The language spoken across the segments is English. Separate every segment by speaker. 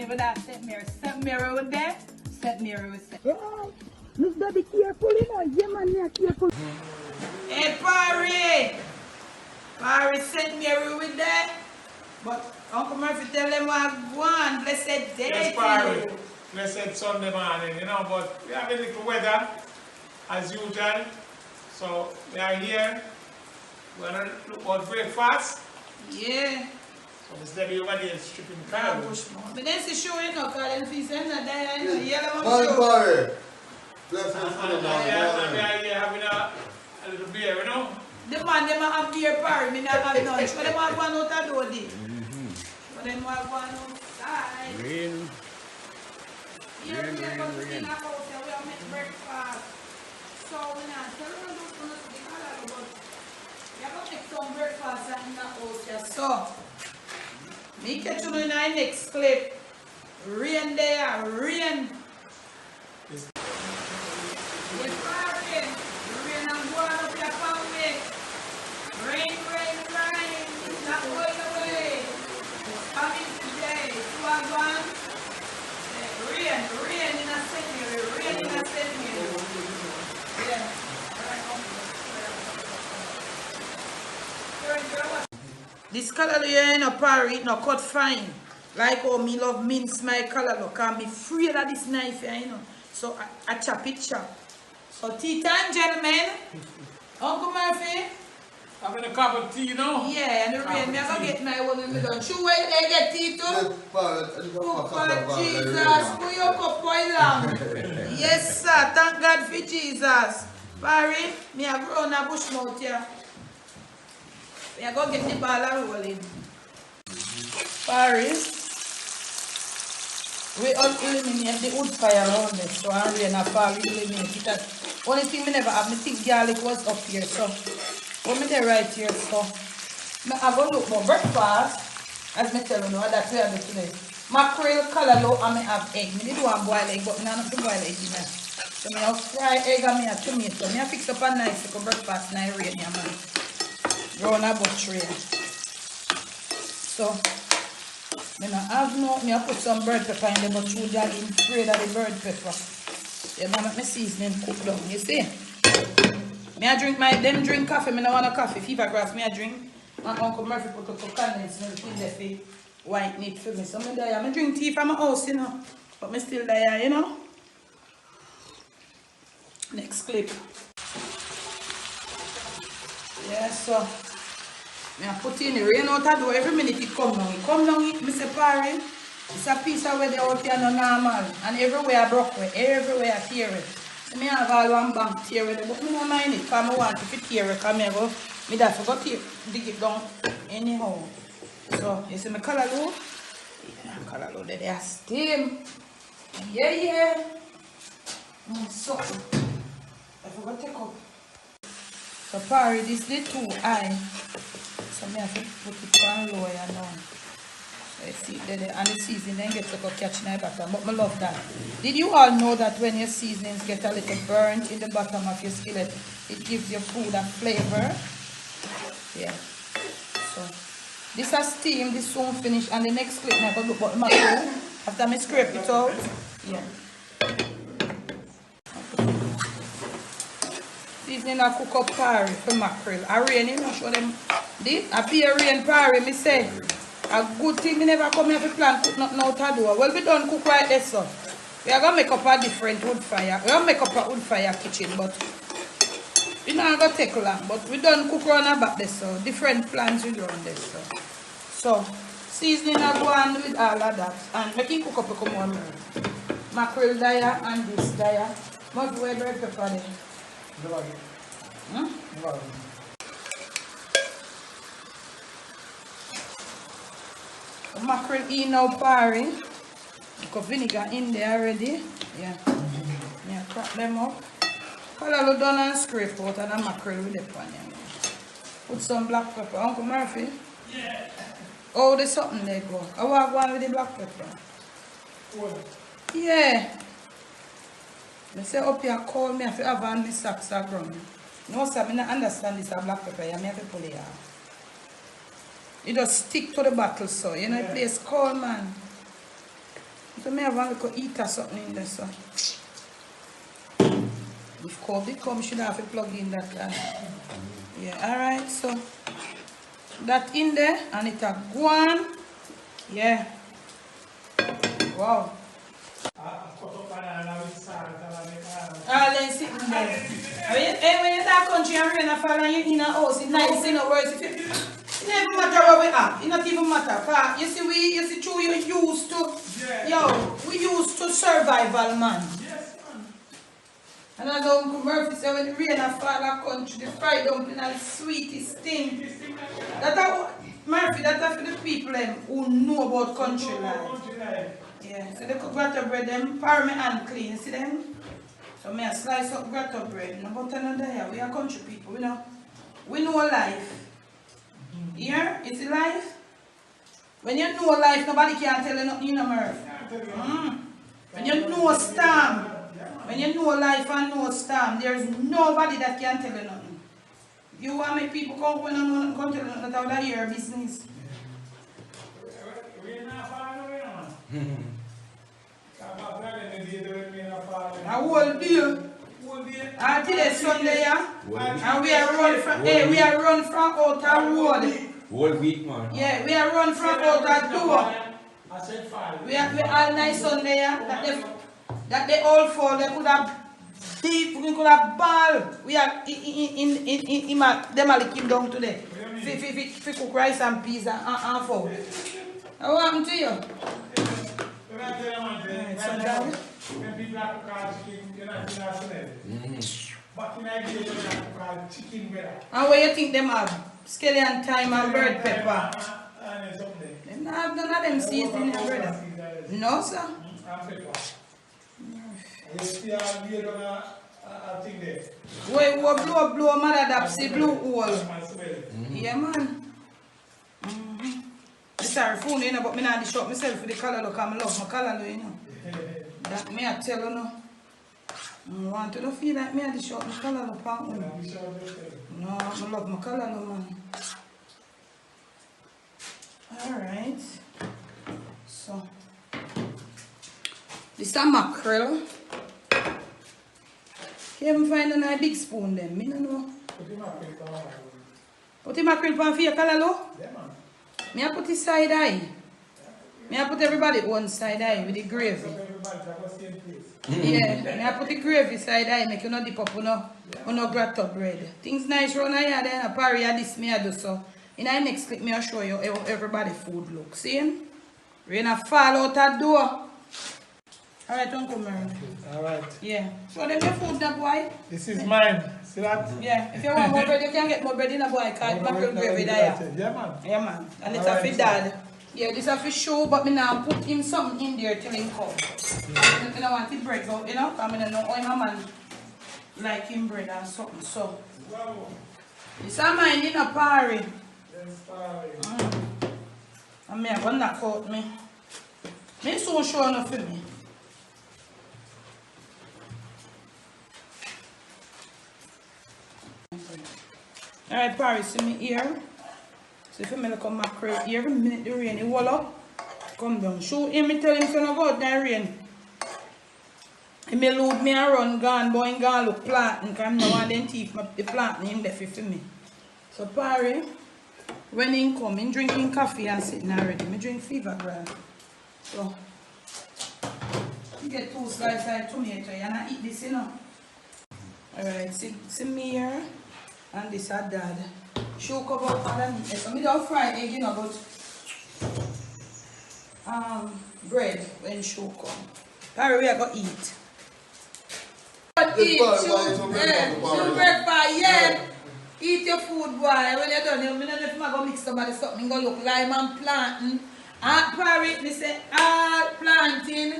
Speaker 1: me with that set mirror. Set mirror with that. Set mirror with set.
Speaker 2: Oh, Miss Baby careful, you know. Yeah, man, yeah, careful.
Speaker 1: Hey, Parry! Parry set mirror with that. But Uncle Murphy tell them what one blessed day.
Speaker 3: Yes, Parry. Blessed Sunday morning, you know, but we have a little weather as usual. So we are here. We're gonna look for breakfast.
Speaker 1: Yeah.
Speaker 3: So Miss Debbie over there is stripping cow.
Speaker 1: But then she show it now, because then she said that they are yellow
Speaker 4: Man,
Speaker 1: show.
Speaker 4: Parry. Bless
Speaker 3: And
Speaker 4: us,
Speaker 3: we are here having a little beer, you know.
Speaker 1: The man, them have beer Parry, me not have lunch. But them have one out of door there. But them have one outside.
Speaker 5: Rain.
Speaker 1: Here we are going to clean our house and we have make breakfast. So we not tell you to do the color, but we have to make some breakfast in the house here. So, me catch you in the next clip. Rain there, rain. It's pouring. Rain and going up your family. Rain, rain, rain. It's not going away. It's coming today. 2 Rain in a second, rain in a second. Yeah. This color here in a Parry, it no cut fine. Like how me love mince my color, look, and me afraid of this knife here, you know. So I chop it chop. So tea time, gentlemen. Uncle Murphy.
Speaker 3: Having a cup of tea, you know.
Speaker 1: Yeah, and the rain, me I go get my one in the done. Should wait, they get tea too? Oh, God, Jesus, put your cup boil down. Yes, sir. Thank God for Jesus. Parry, me have grown a bush mouth here. Me I go get the ball and rolling. Parry, we all eliminate the wood fire around this. So I rain and Parry eliminate it. Only thing me never have, me think garlic was up here. So, what me there right here, so I go look for breakfast, as me tell you now, that we have it today. Mackerel, callaloo, and me have egg. Me did want boil egg, but me not to boil egg in there. So me have fry egg and me have tomato. Me have fix up a nice little breakfast in the rain here, man. Round about tray. So, me not have no, me have put some bird pepper in there, but you are afraid of the bird pepper. You know, make my seasoning cook down, you see? Me I drink them drink coffee, me no want a coffee, fever grass, me I drink. My Uncle Murphy put up a condensed milk in there for white meat for me. So me there, me drink tea from my house, you know. But me still there, you know. Next clip. Yeah, so me I put in the rain out the door every minute it come down. It come down, me say Parry. It's a piece of weather out here no normal. And everywhere I broke it, everywhere I tear it. I have all one bank tear with it, but I don't mind it because I want to tear it because I forgot to dig it down anyhow. So, you see my callaloo? Yeah, callaloo, they are steam. Yeah. So, I forgot to take up. So, Parry, this is too high. So, I have to put it on lower now. So, you see, and the seasoning then gets to go catch in the bottom. But I love that. Did you all know that when your seasonings get a little burnt in the bottom of your skillet, it gives your food a flavor? Yeah. So, this is steam, this soon finish, and the next clip I'm going to look at mackerel. After I scrape it out. Yeah. Seasoning I cook up Parry for mackerel. I rain, you know, show them. I beer rain Parry, me say. A good thing me never come here to plan cook nothing out of door. Well, we done cook right there, so. We are going to make up a different wood fire. We are going to make up a wood fire kitchen, but it's not going to take long. But we done cook around about this, so different plans we do on this. So seasoning I go on with all of that. And we can cook up a couple more mackerel daya and this daya. But we bread pepper there. Mackerel in now Parry. Got vinegar in there already. Yeah. Yeah, crack them up. Callaloo done and scrape out and a mackerel with that one. Yeah. Put some black pepper. Uncle Murphy? Yeah. Oh, there's something there go. I want to go on with the black pepper. What? Yeah. I say up here call me if you have on the socks or ground. No sir, I don't understand this black pepper. I have to pull it out. You just stick to the bottle so. You know, yeah. Place cold man. So I have a little eater something in there, so. If COVID comes, should have to plug in that guy. Yeah, alright, so that in there and it a go on. Yeah. Wow. Then sitting there. When you're that country and rain fall and you're in a house, it's nice, you know, worse. It doesn't matter what we have. It not even matter. You see, true, you used to, we used to survival, man. And as Uncle Murphy said, when the rain fall a country, the fried dumpling and the sweetest thing. Murphy, that's for the people who know about country life. Yeah, so they cook grotto bread, them pour me hand clean, see them? So me a slice up grotto bread, no butter none there. We are country people, we know life. Here, you see life? When you know life, nobody can tell you nothing, you know, Murphy. When you know storm, when you know life and know storm, there's nobody that can tell you nothing. If you want to make people come when I'm going to tell you nothing, that would your business. A whole day. Until the Sunday, yeah? And we are run from out the road.
Speaker 5: Whole week, man.
Speaker 1: Yeah, we are run from out the door. We all night Sunday, yeah? That they all fall, they could have deep, we could have ball. We are in them all keep down today. If cook rice and peas and fall. What happened to you?
Speaker 3: When people have to call chicken, you're not but in Nigeria, you have to call chicken better.
Speaker 1: And what you think them have? Scallion thyme and bird pepper? They don't have none of them seeds in their bread. No, sir. Wait, blow mother dapsy blue hole. Yeah, man. Sorry, phone, you know, but me not the shop myself for the color look, I love my color, you know. That me I tell you no. I want to feel like me at the shop my color look, no, I love my color, man. Alright. So this is a mackerel. Can you find a nice big spoon then? Me don't know. Put the mackerel pan for your color low?
Speaker 3: Yeah, man.
Speaker 1: Me I put the side eye. Me I put everybody one side eye with the gravy. Yeah, me I put the gravy side eye, make you not dip up on no grotto bread. Things nice round here, then a parry of this me I do so. In the next clip me I show you how everybody food looks. See? Rain a fall out that door. Alright, Uncle Murray.
Speaker 3: Alright.
Speaker 1: Yeah. Show them your food that boy.
Speaker 3: This is mine. See that?
Speaker 1: Yeah. If you want more bread, you can get more bread in a boy called mackerel gravy there.
Speaker 3: Yeah, man.
Speaker 1: Yeah, man. And it's a for dad. Yeah, this is a for show, but me now put him something in there till him come. I don't want his bread out, you know? Because I don't know how my man like him bread or something. So, this is mine in a party.
Speaker 3: Yes, party.
Speaker 1: And me are going to knock out me. Me so sure enough for me. Alright, Paris, see me here. So if you look at mackerel here, every minute the rain, it wall up, come down. Show him, me tell him to not go out there rain. He may load me and run, gone, boy, gone look planting, because I don't want them teeth, the planting him there for me. So Paris, when he come, he drinking coffee and sitting already. Me drink fever grab. So, you get 2 slices of tomato and I eat this, you know. Alright, see me here. And this is dad. Show cover underneath. So me don't fry egg, you know, but bread when show come. Parry we are gonna eat. Eat breakfast, yeah. Eat your food, boy. When you're done, I don't know if I'm gonna mix somebody something, gonna look lime and planting. And Parry, me say all planting.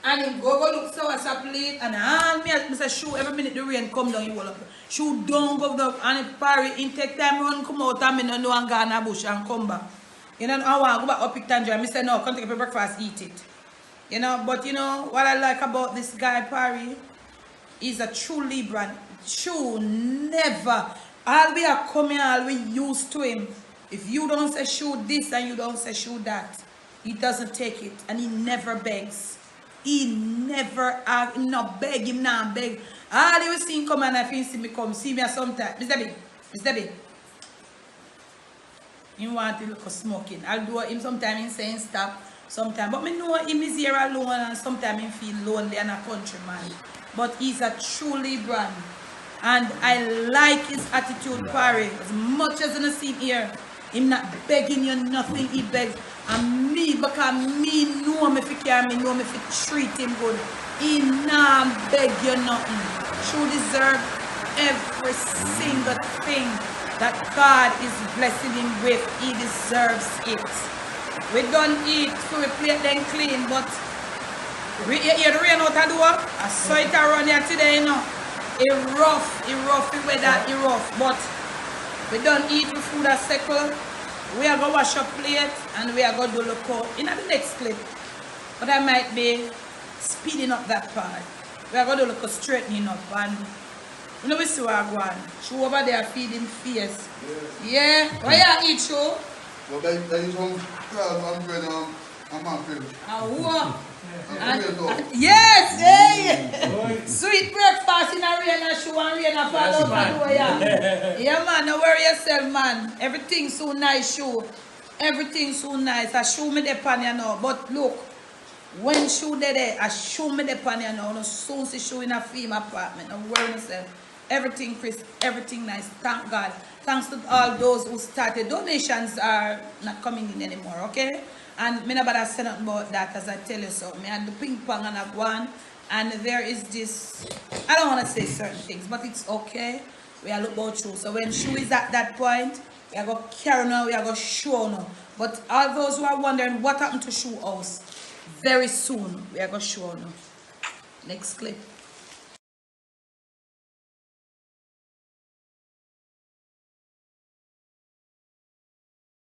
Speaker 1: And him go look so as a plate and all me say shoe every minute the rain come down, you will up. Shoe down go down and it Parry in take time run come out and me no know and go in a bush and come back. You know, I want to go back up pick tangerine. I say no, come take it for breakfast, eat it. You know, but you know what I like about this guy Parry, he's a true Libra. True never. All we are coming, all we used to him. If you don't say shoot this and you don't say shoot that, he doesn't take it and he never begs. He never ask, him not beg, him not beg. All he will see him come and if he see me come, see me sometime. Mr. B. He want to look smoking. I'll do him sometime in saying stop, sometime. But me know him is here alone and sometimes he feel lonely and a countryman. But he's a truly brand. And I like his attitude, Parry. As much as you see him here, him not begging you nothing, he begs. And me, because me know me if he care, me know me if he treat him good. He not beg you nothing. True deserve every single thing that God is blessing him with. He deserves it. We don't eat, so we plate then clean, but we hear the rain out of the door. I saw it around here today, you know. It rough, the weather, it rough, but we don't eat the food as second. We are going to wash up plate and we are going to do look out in the next clip. But I might be speeding up that part. We are going to look at straightening up and you know we see what I go on. She over there feeding face. Yeah? What you eat, Shu?
Speaker 4: Well, they use some crab and bread and mackerel.
Speaker 1: Yes, hey! Sweet breakfast in a rain and shoe and rain and fall out the door, yeah. Yeah, man, don't worry yourself, man. Everything so nice, shoe. Everything so nice. I show me the pan you now. But look, when shoe there, I show me the pan you now. No soon see shoe in a film apartment. Don't worry yourself. Everything crisp, everything nice. Thank God. Thanks to all those who started. Donations are not coming in anymore, okay? And me nobody say nothing about that as I tell you so. Me and the ping pong and I go on. And there is this, I don't want to say certain things, but it's okay. We are look about show. So when shoe is at that point, we are going to carry now, we are going to show now. But all those who are wondering what happened to shoe house, very soon we are going to show now. Next clip.